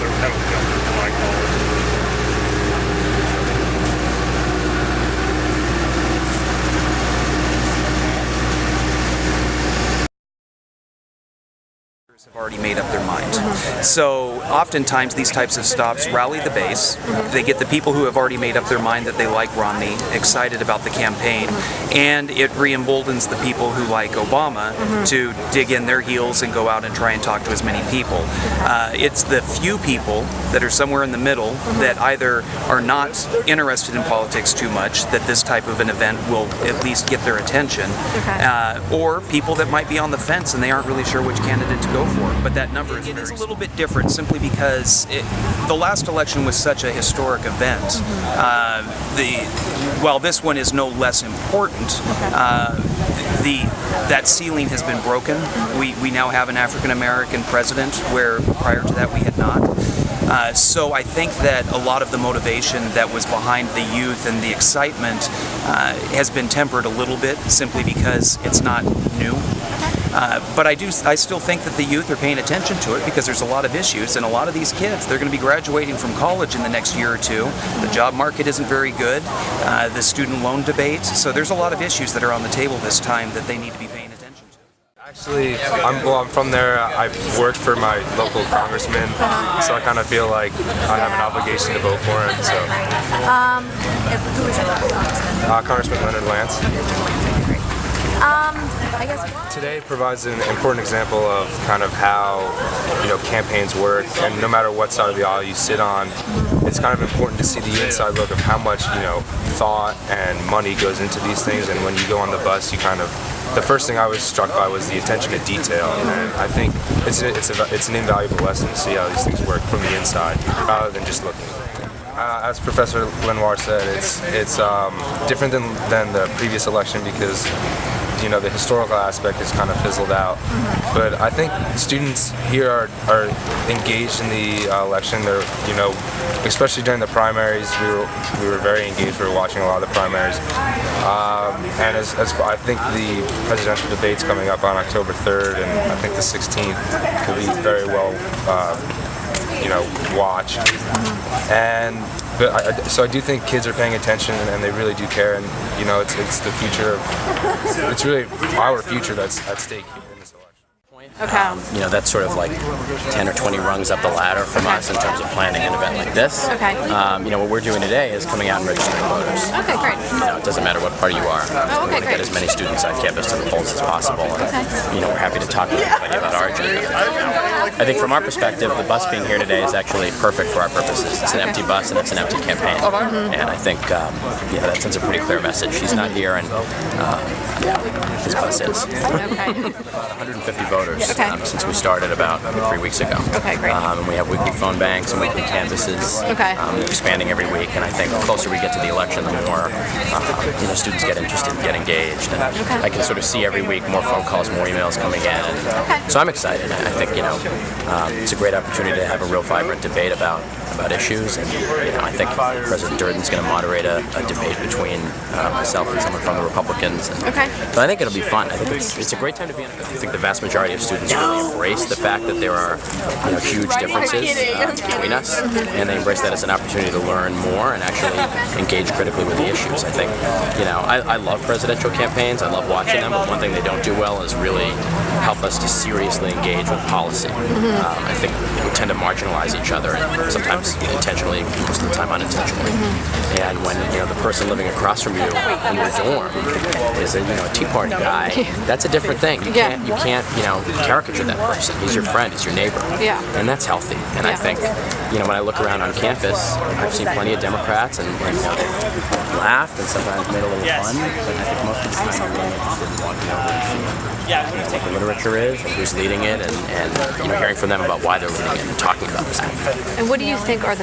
that'll jump into my college. Have already made up their mind. So oftentimes these types of stops rally the base. They get the people who have already made up their mind that they like Romney excited about the campaign, and it re-emboldens the people who like Obama to dig in their heels and go out and try and talk to as many people. It's the few people that are somewhere in the middle that either are not interested in politics too much, that this type of an event will at least get their attention, or people that might be on the fence and they aren't really sure which candidate to go for. But that number is a little bit different simply because the last election was such a historic event. While this one is no less important, that ceiling has been broken. We now have an African American president, where prior to that we had not. So I think that a lot of the motivation that was behind the youth and the excitement has been tempered a little bit simply because it's not new. But I still think that the youth are paying attention to it because there's a lot of issues, and a lot of these kids, they're going to be graduating from college in the next year or two. The job market isn't very good, the student loan debate, so there's a lot of issues that are on the table this time that they need to be paying attention to. Actually, I'm from there. I've worked for my local congressman, so I kind of feel like I have an obligation to vote for him. So, who was your congressman? Congressman Leonard Lance. I guess today provides an important example of kind of how campaigns work, and no matter what side of the aisle you sit on, it's kind of important to see the inside look of how much thought and money goes into these things. And when you go on the bus, the first thing I was struck by was the attention to detail, and I think it's an invaluable lesson to see how these things work from the inside rather than just looking. As Professor Lenoir said, it's different than the previous election because the historical aspect is kind of fizzled out. But I think students here are engaged in the election. They're especially during the primaries, we were very engaged. We were watching a lot of the primaries, and as I think the presidential debates coming up on October 3rd and I think the 16th will be very well watched. So I do think kids are paying attention and they really do care, and it's the future of, it's really our future that's at stake in this election. Okay. That's sort of like 10 or 20 rungs up the ladder from us in terms of planning an event like this. Okay. What we're doing today is coming out and registering voters. Okay, great. It doesn't matter what party you are. Oh, okay, we want to great. get as many students on campus to the polls as possible. And, we're happy to talk to everybody about our agenda. I think from our perspective, the bus being here today is actually perfect for our purposes. It's an empty bus and it's an empty campaign. And I think that sends a pretty clear message. He's not here, and his bus is. Okay. 150 voters since we started about 3 weeks ago. Okay, great. And we have weekly phone banks and weekly canvases. Okay. Expanding every week, and I think the closer we get to the election, the more students get interested and get engaged. And I can sort of see every week more phone calls, more emails coming in. And so I'm excited. I think it's a great opportunity to have a real vibrant debate about issues, and I think President Durden's going to moderate a debate between myself and someone from the Republicans. And so I think it'll be fun. I think it's a great time to be in it. I think the vast majority of students really embrace the fact that there are huge differences between us, and they embrace that as an opportunity to learn more and actually engage critically with the issues. I think I love presidential campaigns. I love watching them, but one thing they don't do well is really help us to seriously engage with policy. I think we tend to marginalize each other, and sometimes intentionally, most of the time unintentionally. And when the person living across from you in your dorm is a Tea Party guy, that's a different thing. You can't caricature that person. He's your friend, he's your neighbor, and that's healthy. And I think when I look around on campus, I've seen plenty of Democrats, and they've laughed and sometimes made a little fun. But I think most of the time they're really interested in walking over and seeing what the literature is, and who's leading it, and hearing from them about why they're leading it and talking about that. And what do you think are the